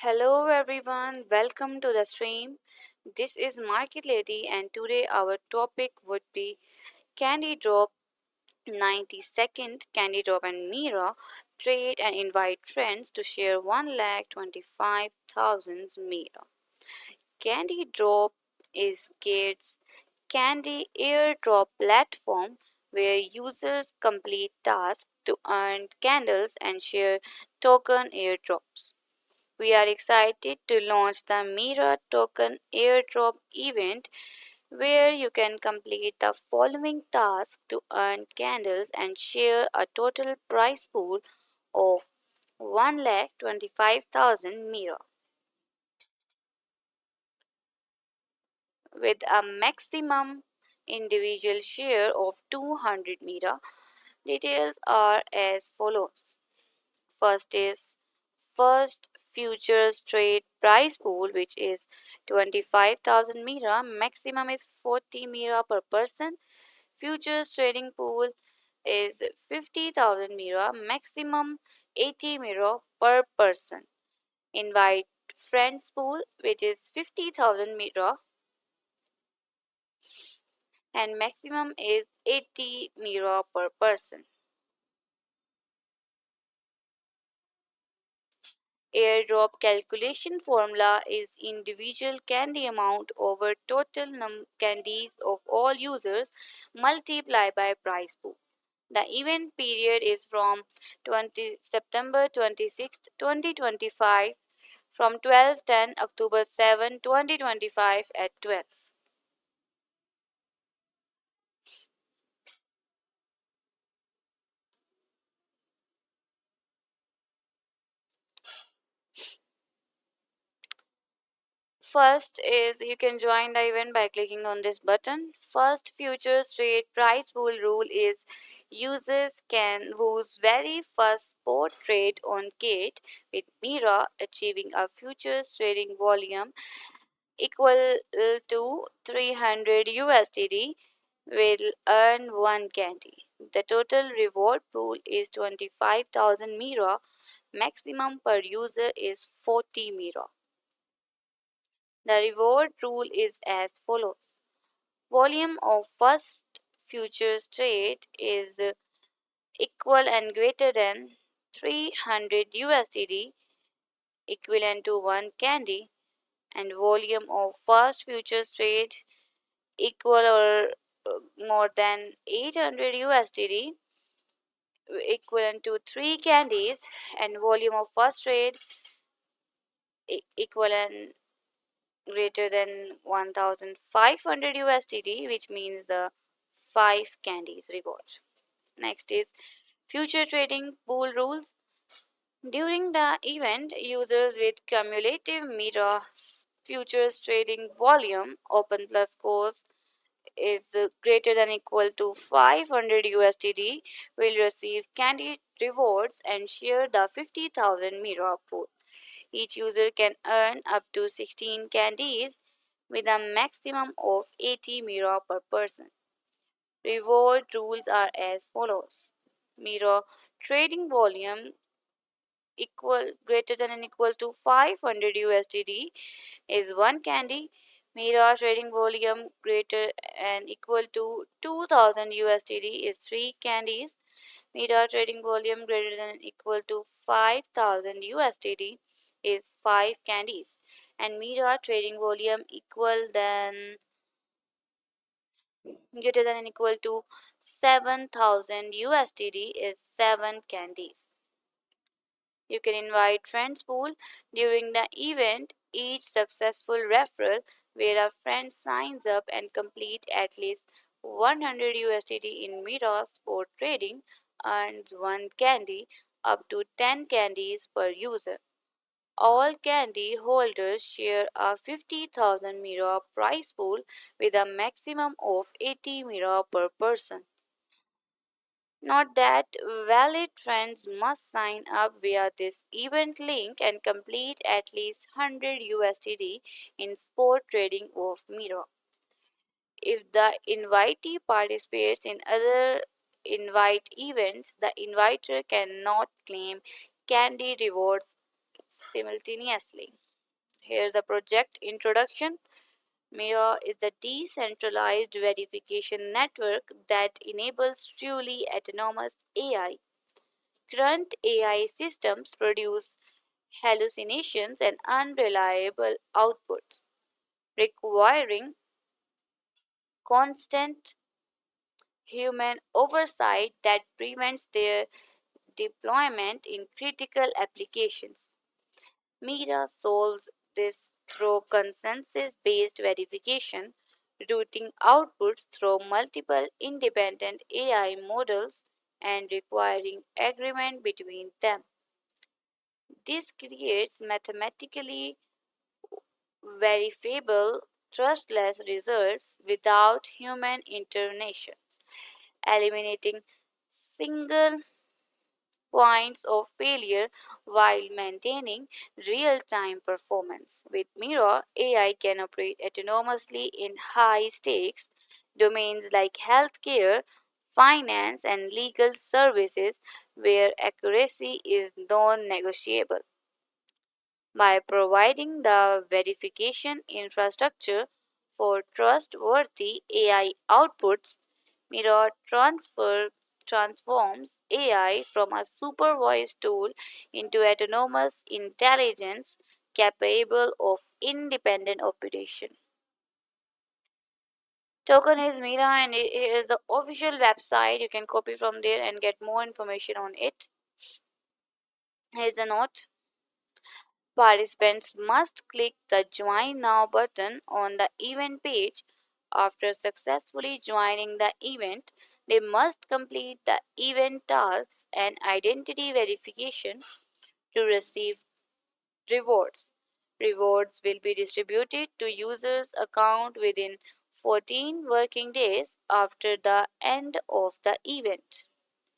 Hello everyone, welcome to the stream. This is Market Lady, and today our topic would be Candy Drop 90-second Candy Drop and Mira trade and invite friends to share 1,25,000 Mira. Candy Drop is Gates' Candy airdrop platform where users complete tasks to earn candles and share token airdrops. We are excited to launch the Mira Token Airdrop event where you can complete the following tasks to earn candles and share a total prize pool of 1,25,000 Mira with a maximum individual share of 200 Mira. Details are as follows. First is first futures trade price pool, which is 25,000 Mira, maximum is 40 Mira per person. Futures trading pool is 50,000 Mira, maximum 80 Mira per person. Invite friends pool, which is 50,000 Mira and maximum is 80 Mira per person. Airdrop calculation formula is individual candy amount over total candies of all users multiplied by price pool. The event period is from 20 September 26, 2025 from 12:10 October 7, 2025 at 12. First is you can join the event by clicking on this button. First futures trade price pool rule is users can whose very first spot trade on Gate with Mira achieving a futures trading volume equal to 300 USDD will earn one candy. The total reward pool is 25,000 Mira. Maximum per user is 40 Mira. The reward rule is as follows. Volume of first futures trade is equal and greater than 300 USDD equivalent to one candy, and volume of first futures trade equal or more than 800 USDD equivalent to 3 candies, and volume of first trade equal and greater than 1500 USDT, which means the 5 candies reward. Next is future trading pool rules. During the event, users with cumulative Mira futures trading volume open plus scores is greater than equal to 500 USDT will receive candy rewards and share the 50,000 Mira pool. Each user can earn up to 16 candies with a maximum of 80 Mira per person. Reward rules are as follows. Mira trading volume equal greater than and equal to 500 USDT is one candy. Mira trading volume greater and equal to 2000 USDT is 3 candies. Mira trading volume greater than and equal to 5000 USDT is 5 candies. And Mira trading volume equal than greater than and equal to 7000 USDT is 7 candies. You can invite friends pool during the event. Each successful referral where a friend signs up and complete at least 100 USDT in Mira Sport Trading earns one candy up to 10 candies per user. All candy holders share a 50,000 Mira prize pool with a maximum of 80 Mira per person. Note that valid friends must sign up via this event link and complete at least 100 USDT in spot trading of Mira. If the invitee participates in other invite events, the inviter cannot claim candy rewards simultaneously. Here's a project introduction. Mira is the decentralized verification network that enables truly autonomous AI. Current AI systems produce hallucinations and unreliable outputs, requiring constant human oversight that prevents their deployment in critical applications. Mira solves this through consensus based verification, routing outputs through multiple independent AI models and requiring agreement between them. This creates mathematically verifiable, trustless results without human intervention, eliminating single points of failure while maintaining real time performance. With Mira, AI can operate autonomously in high stakes domains like healthcare, finance, and legal services where accuracy is non negotiable. By providing the verification infrastructure for trustworthy AI outputs, Mira transforms AI from a supervised tool into autonomous intelligence capable of independent operation. Token is Mira and it is the official website. You can copy from there and get more information on it. Here's a note. Participants must click the Join Now button on the event page. After successfully joining the event, they must complete the event tasks and identity verification to receive rewards. Rewards will be distributed to users' account within 14 working days after the end of the event.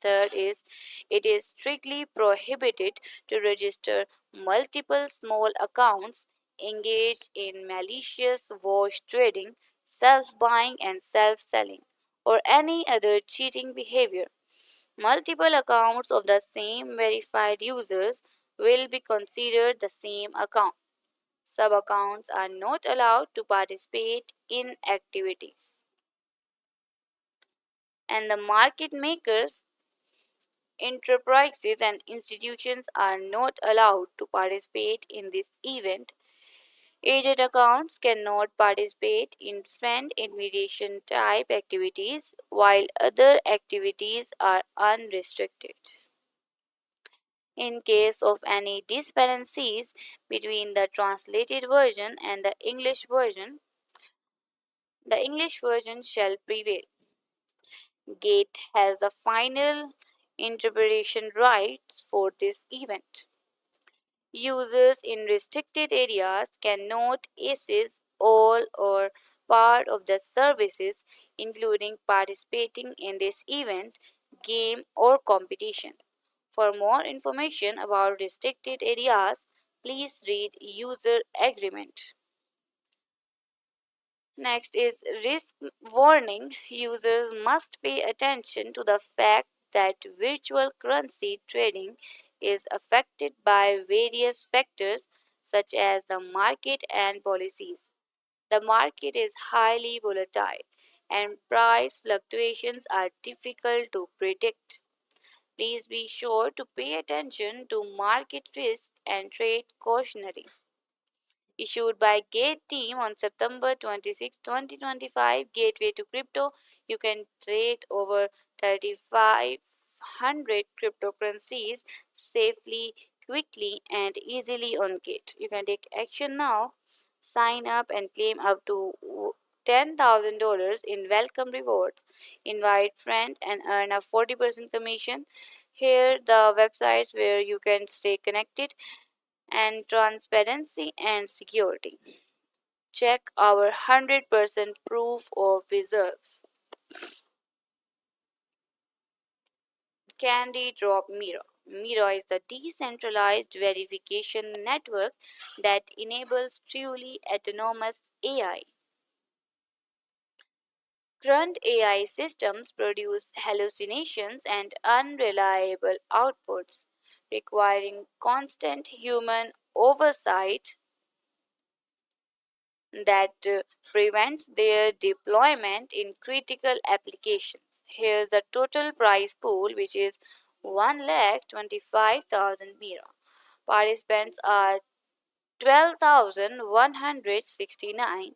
Third is it is strictly prohibited to register multiple small accounts, engage in malicious wash trading, self buying, and self selling, or any other cheating behavior. Multiple accounts of the same verified users will be considered the same account. Sub accounts are not allowed to participate in activities. And the market makers, enterprises, and institutions are not allowed to participate in this event. Agent accounts cannot participate in friend invitation type activities, while other activities are unrestricted. In case of any discrepancies between the translated version and the English version shall prevail. Gate has the final interpretation rights for this event. Users in restricted areas cannot access all or part of the services, including participating in this event, game, or competition. For more information about restricted areas, please read user agreement. Next is risk warning. Users must pay attention to the fact that virtual currency trading is affected by various factors such as the market and policies. The market is highly volatile and price fluctuations are difficult to predict. Please be sure to pay attention to market risk and trade cautionary. Issued by Gate team on September 26, 2025, Gateway to Crypto. You can trade over 3,500 cryptocurrencies safely, quickly, and easily on Gate. You can take action now. Sign up and claim up to $10,000 in welcome rewards. Invite friend and earn a 40% commission. Here the websites where you can stay connected and transparency and security. Check our 100% proof of reserves. Candy Drop Mira. Mira is the decentralized verification network that enables truly autonomous AI. Current AI systems produce hallucinations and unreliable outputs, requiring constant human oversight that prevents their deployment in critical applications. Here's the total prize pool, which is 1,25,000 Mira. Participants are 12,169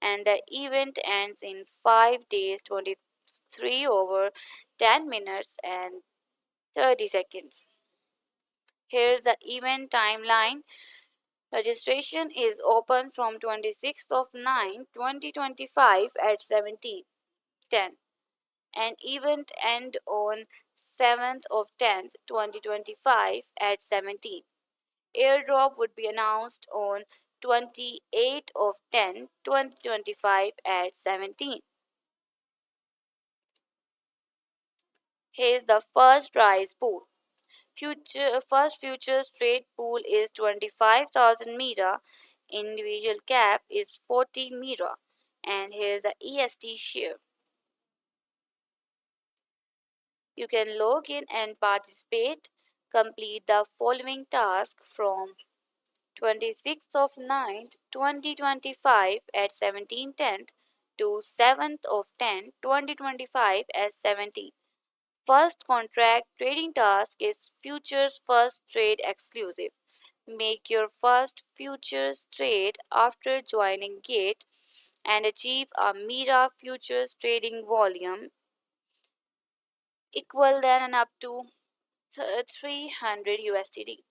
and the event ends in 5 days, 23 over 10 minutes and 30 seconds. Here's the event timeline. Registration is open from 26th of 9, 2025 at 17:10 and event end on 7th of 10th, 2025 at 17. Airdrop would be announced on 28th of 10, 2025 at 17. Here's the first prize pool. First futures trade pool is 25,000 Mira. Individual cap is 40 Mira. And here's the EST share. You can log in and participate. Complete the following task from 26th of 9th, 2025 at 17:10 to 7th of 10, 2025 at 17. First contract trading task is futures first trade exclusive. Make your first futures trade after joining Gate and achieve a Mira futures trading volume equal than and up to 300 USDT.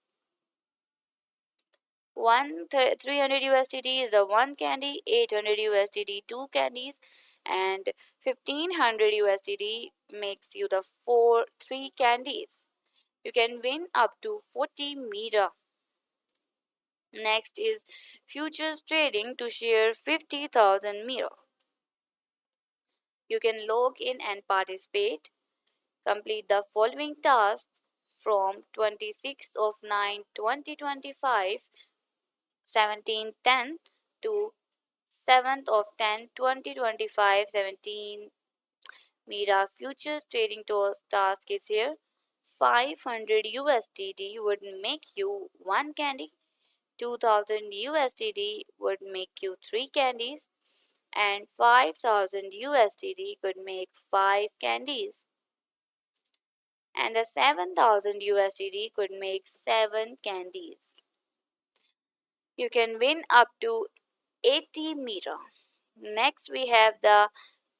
300 USDT is a one candy, 800 USDT two candies, and 1500 USDT makes you the three candies. You can win up to 40 Mira. Next is futures trading to share 50,000 Mira. You can log in and participate. Complete the following tasks from 26th of 9, 2025, 17:10 to 7th of 10, 2025, 17. Mira futures trading task is here. 500 USDT would make you one candy. 2000 USDT would make you three candies. And 5000 USDT could make five candies. And the 7000 USDT could make seven candies. You can win up to 80 Mira. Next, we have the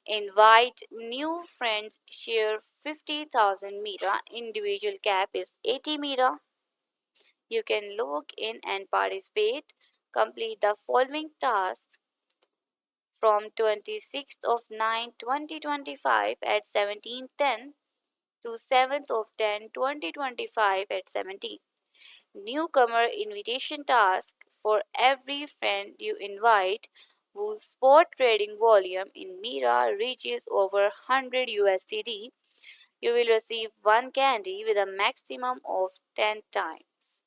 invite new friends share 50,000 Mira. Individual cap is 80 Mira. You can log in and participate. Complete the following tasks from 26th of 9, 2025 at 17:10 to 7th of 10, 2025 at 17. Newcomer invitation task for every friend you invite whose spot trading volume in Mira reaches over 100 USDT. You will receive one candy with a maximum of 10 times.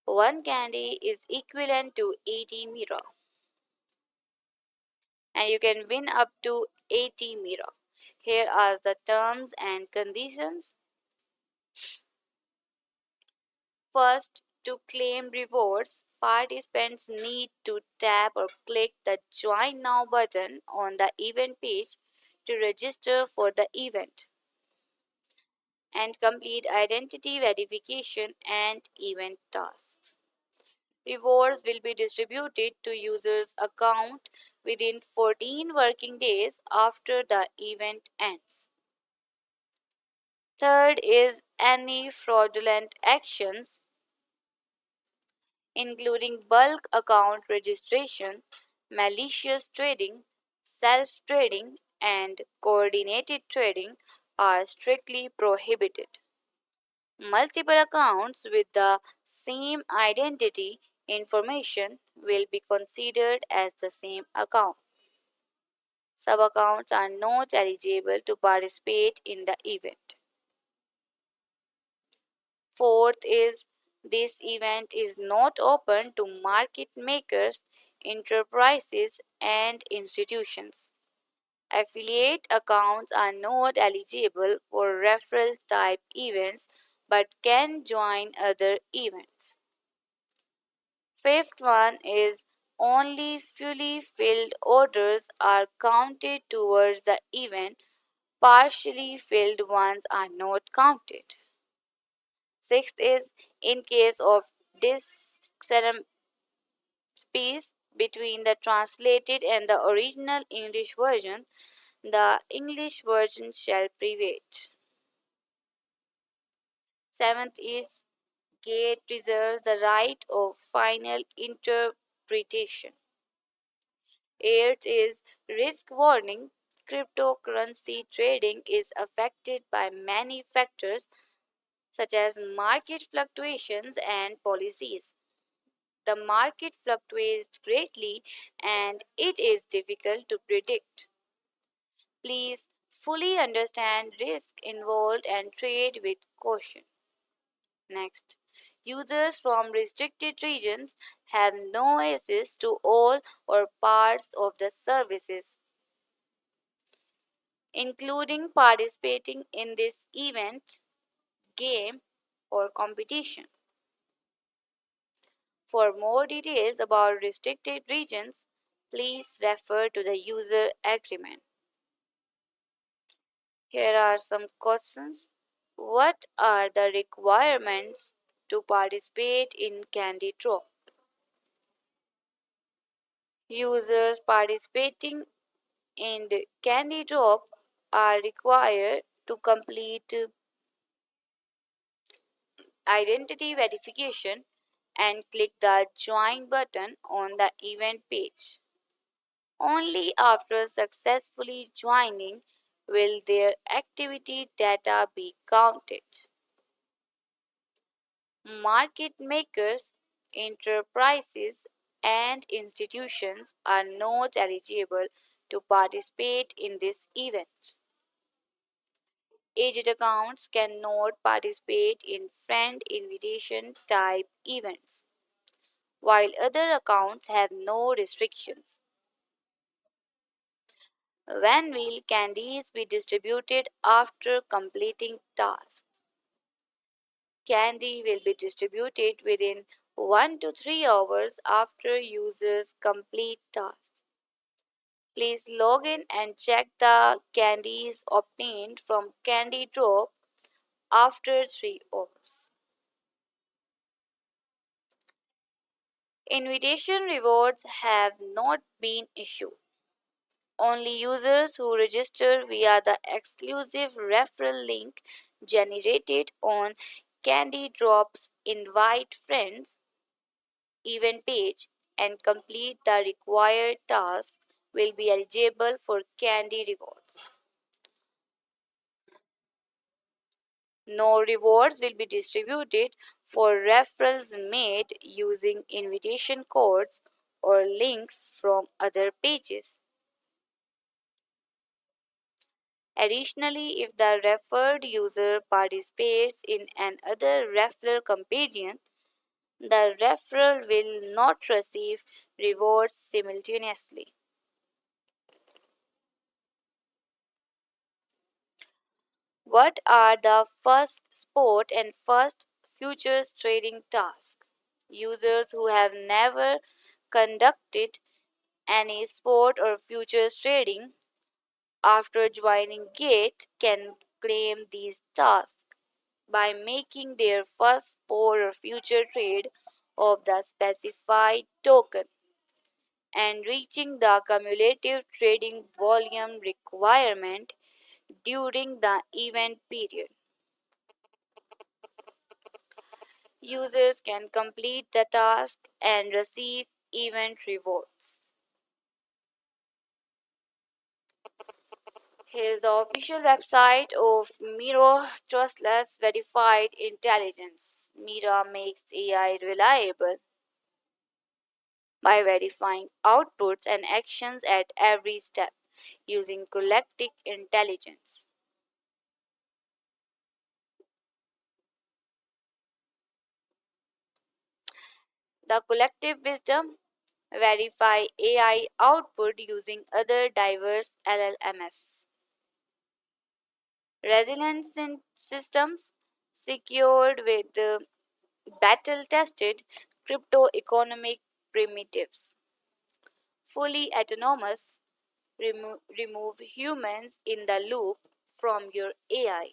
One candy is equivalent to 80 Mira. And you can win up to 80 Mira. Here are the terms and conditions. First, to claim rewards, participants need to tap or click the Join Now button on the event page to register for the event and complete identity verification and event tasks. Rewards will be distributed to users' account within 14 working days after the event ends. Third is any fraudulent actions including bulk account registration, malicious trading, self trading, and coordinated trading are strictly prohibited. Multiple accounts with the same identity information will be considered as the same account. Sub accounts are not eligible to participate in the event. Fourth is this event is not open to market makers, enterprises, and institutions. Affiliate accounts are not eligible for referral type events but can join other events. Fifth one is only fully filled orders are counted towards the event, partially filled ones are not counted. Sixth is in case of discrepancies between the translated and the original English version, the English version shall prevail. Seventh is Gate reserves the right of final interpretation. Eighth is risk warning. Cryptocurrency trading is affected by many factors such as market fluctuations and policies. The market fluctuates greatly and it is difficult to predict. Please fully understand risk involved and trade with caution. Next, users from restricted regions have no access to all or parts of the services, including participating in this event, game, or competition. For more details about restricted regions, please refer to the user agreement. Here are some questions. What are the requirements to participate in Candy Drop? Users participating in the Candy Drop are required to complete identity verification and click the Join button on the event page. Only after successfully joining will their activity data be counted. Market makers, enterprises, and institutions are not eligible to participate in this event. Aged accounts cannot participate in friend invitation type events, while other accounts have no restrictions. When will candies be distributed after completing tasks? Candy will be distributed within 1 to 3 hours after users complete tasks. Please log in and check the candies obtained from Candy Drop after 3 hours. Invitation rewards have not been issued. Only users who register via the exclusive referral link generated on Candy Drop's Invite Friends event page and complete the required tasks will be eligible for Candy rewards. No rewards will be distributed for referrals made using invitation codes or links from other pages. Additionally, if the referred user participates in another referral companion, the referral will not receive rewards simultaneously. What are the first spot and first futures trading tasks? Users who have never conducted any spot or futures trading after joining Gate can claim these tasks by making their first spot or future trade of the specified token and reaching the cumulative trading volume requirement during the event period. Users can complete the task and receive event rewards. Here's the official website of Miro Trustless Verified Intelligence. Mira makes AI reliable by verifying outputs and actions at every step using collective intelligence. The collective wisdom verify AI output using other diverse LLMs. Resilient systems secured with battle tested Crypto economic primitives. Fully autonomous, remove humans in the loop from your AI.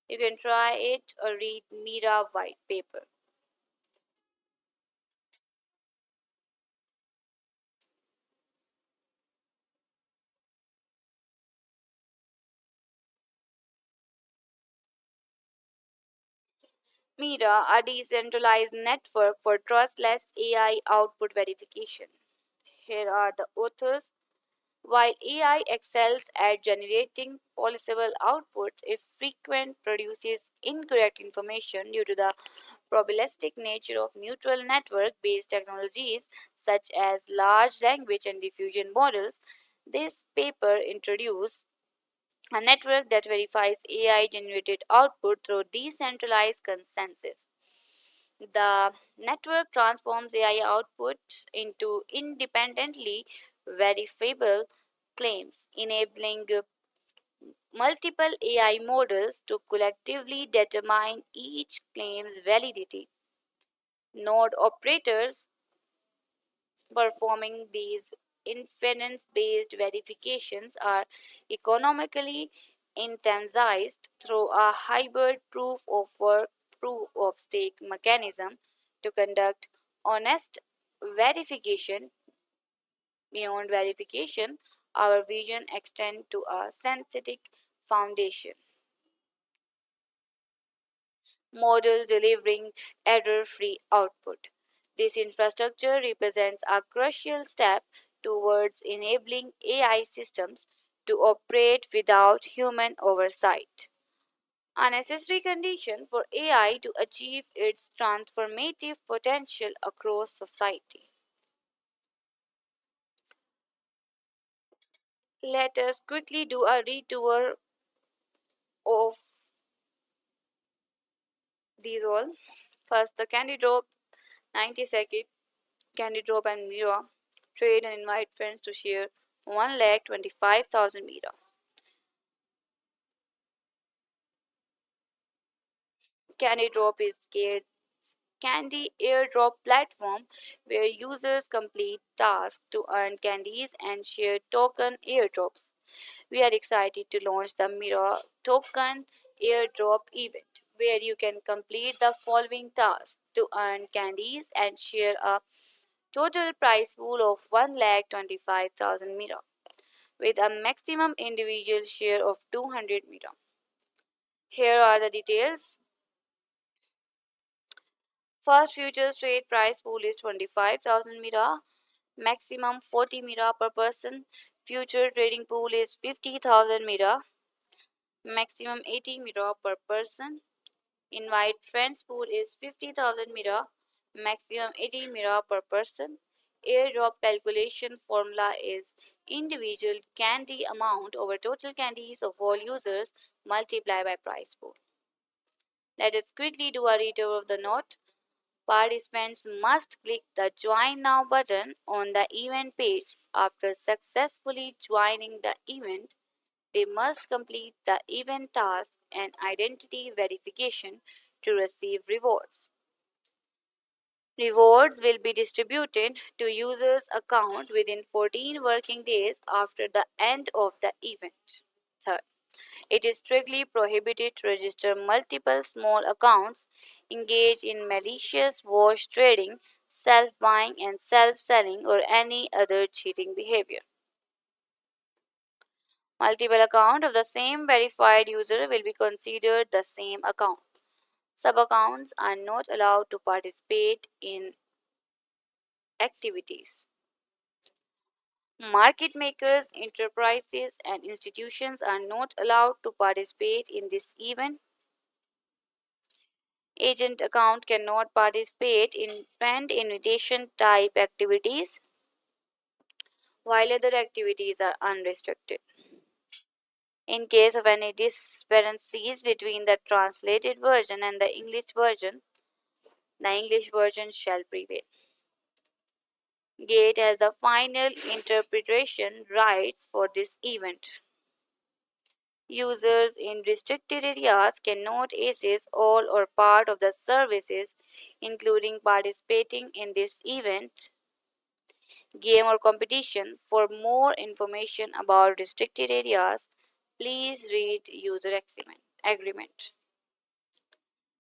You can try it or read Mira white paper. Mira, a decentralized network for trustless AI output verification. Here are the authors. While AI excels at generating policeable outputs, if frequent produces incorrect information due to the probabilistic nature of neutral network based technologies such as large language and diffusion models. This paper introduced a network that verifies AI generated output through decentralized consensus. The network transforms AI output into independently verifiable claims, enabling multiple AI models to collectively determine each claim's validity. Node operators performing these inference based verifications are economically incentivized through a hybrid proof of work proof of stake mechanism to conduct honest verification. Beyond verification, our vision extends to a synthetic foundation model delivering error free output. This infrastructure represents a crucial step towards enabling AI systems to operate without human oversight, a necessary condition for AI to achieve its transformative potential across society. Let us quickly do a retour of these all. First, the Candy Drop 90-second Candy Drop and Mira. Trade and invite friends to share 1,25,000 Mira. Candy Drop is Gate's candy airdrop platform where users complete tasks to earn candies and share token airdrops. We are excited to launch the Mira Token Airdrop event where you can complete the following tasks to earn candies and share a total prize pool of 1,25,000 Mira with a maximum individual share of 200 Mira. Here are the details. First futures trade price pool is 25,000 Mira, maximum 40 Mira per person. Future trading pool is 50,000 Mira, maximum 80 Mira per person. Invite friends pool is 50,000 Mira, maximum 80 Mira per person. Airdrop calculation formula is individual candy amount over total candies of all users multiplied by price pool. Let us quickly do a retour of the note. Participants must click the Join Now button on the event page. After successfully joining the event, they must complete the event task and identity verification to receive rewards. Rewards will be distributed to users' account within 14 working days after the end of the event. Third, it is strictly prohibited to register multiple small accounts, engage in malicious wash trading, self buying, and self selling, or any other cheating behavior. Multiple accounts of the same verified user will be considered the same account. Sub accounts are not allowed to participate in activities. Market makers, enterprises, and institutions are not allowed to participate in this event. Agent account cannot participate in friend invitation type activities, while other activities are unrestricted. In case of any discrepancies between the translated version and the English version shall prevail. Gate has the final interpretation rights for this event. Users in restricted areas cannot access all or part of the services, including participating in this event, game, or competition. For more information about restricted areas, please read user agreement.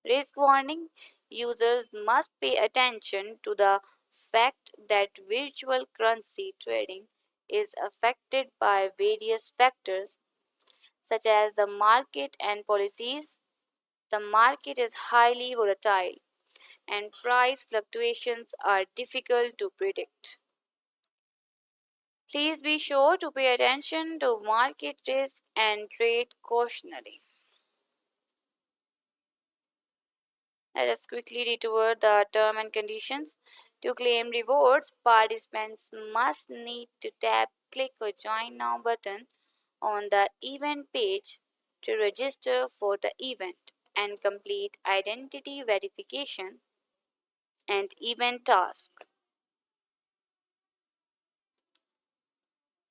Risk warning: users must pay attention to the fact that virtual currency trading is affected by various factors such as the market and policies. The market is highly volatile and price fluctuations are difficult to predict. Please be sure to pay attention to market risk and trade cautionary. Let us quickly read over the term and conditions. To claim rewards, participants must need to tap, click or join now button on the event page to register for the event and complete identity verification and event task.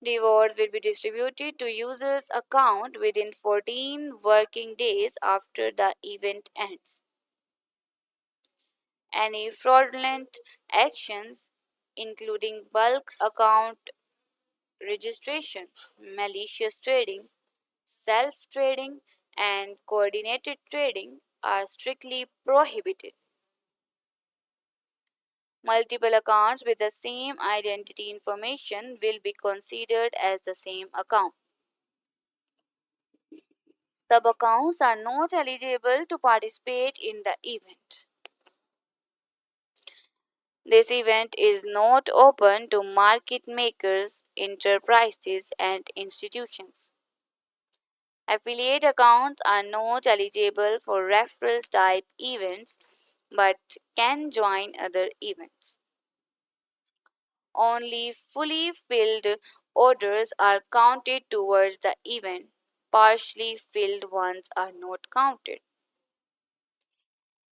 Rewards will be distributed to users' account within 14 working days after the event ends. Any fraudulent actions, including bulk account registration, malicious trading, self trading, and coordinated trading, are strictly prohibited. Multiple accounts with the same identity information will be considered as the same account. Sub accounts are not eligible to participate in the event. This event is not open to market makers, enterprises, and institutions. Affiliate accounts are not eligible for referral type events but can join other events. Only fully filled orders are counted towards the event. Partially filled ones are not counted.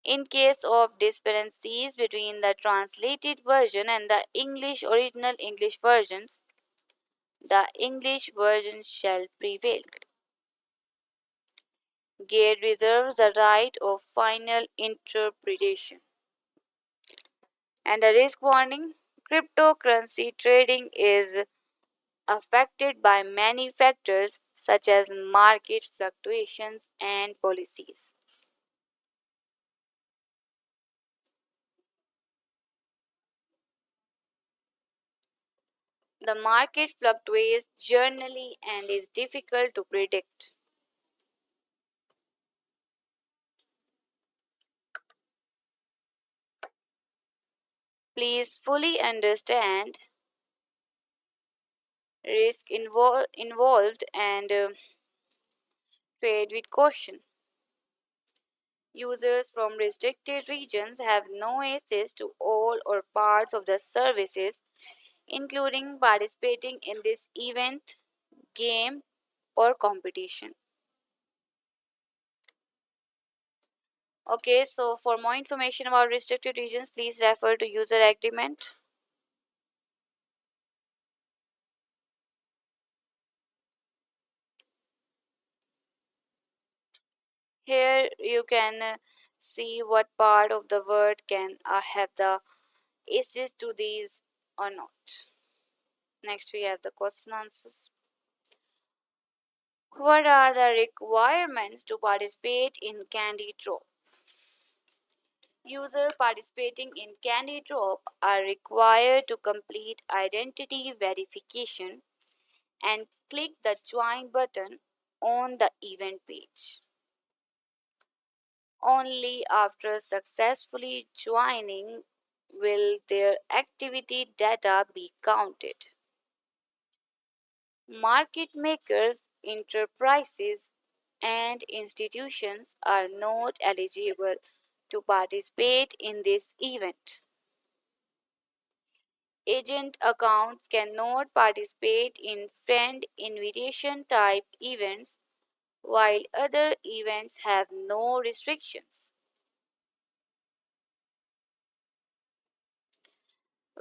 In case of discrepancies between the translated version and the original English versions, the English version shall prevail. GATE reserves the right of final interpretation. And the risk warning: cryptocurrency trading is affected by many factors such as market fluctuations and policies. The market fluctuates generally and is difficult to predict. Please fully understand risk involved and trade with caution. Users from restricted regions have no access to all or parts of the services, including participating in this event, game, or competition. Okay, so for more information about restricted regions, please refer to user agreement. Here you can see what part of the word can have the access to these or not. Next, we have the question answers. What are the requirements to participate in Candy Drop? Users participating in Candy Drop are required to complete identity verification and click the join button on the event page. Only after successfully joining will their activity data be counted. Market makers, enterprises, and institutions are not eligible to participate in this event. Agent accounts cannot participate in friend invitation type events, while other events have no restrictions.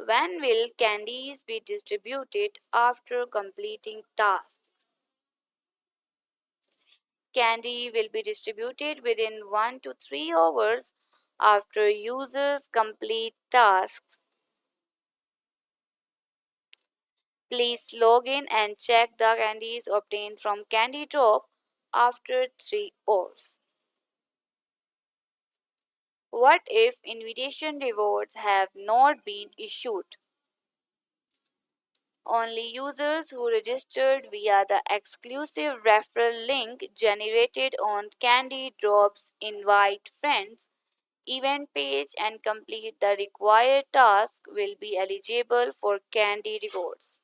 When will candies be distributed after completing tasks? candy will be distributed within 1 to 3 hours after users complete tasks. Please log in and check the candies obtained from Candy Drop after 3 hours. What if invitation rewards have not been issued? Only users who registered via the exclusive referral link generated on Candy Drop's Invite Friends event page and complete the required task will be eligible for Candy rewards.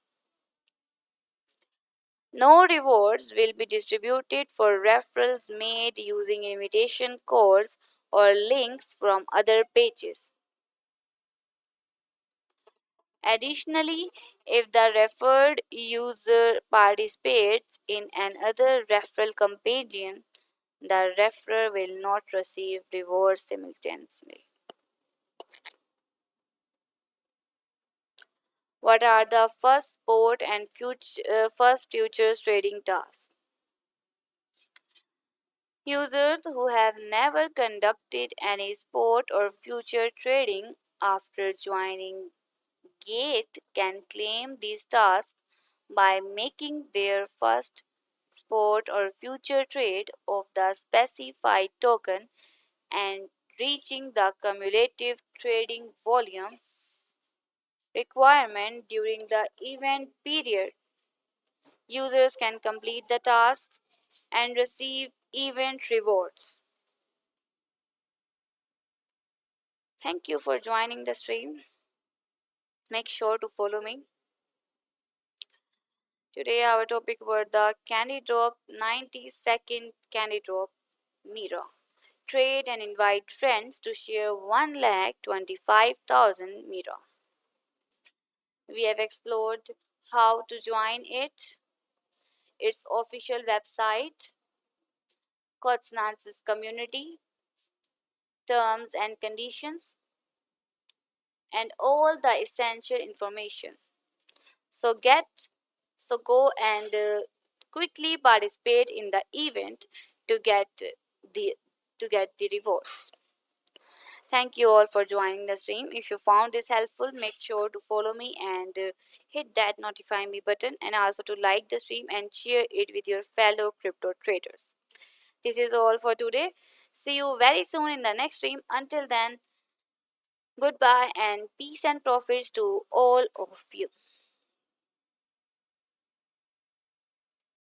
No rewards will be distributed for referrals made using invitation codes or links from other pages. Additionally, if the referred user participates in another referral campaign, the referrer will not receive rewards simultaneously. What are the first sport and first futures trading tasks? Users who have never conducted any sport or future trading after joining Gate can claim these tasks by making their first spot or future trade of the specified token and reaching the cumulative trading volume requirement during the event period. Users can complete the tasks and receive event rewards. Thank you for joining the stream. Make sure to follow me. Today our topic were the Candy Drop 90-second Candy Drop Mira. Trade and invite friends to share 1,25,000 Mira. We have explored how to join it, its official website, Kotsnan's community, terms and conditions, and all the essential information. So go and quickly participate in the event to get the rewards. Thank you all for joining the stream. If you found this helpful, make sure to follow me and hit that notify me button, and also to like the stream and share it with your fellow crypto traders. This is all for today. See you very soon in the next stream. Until then, goodbye and peace and profits to all of you.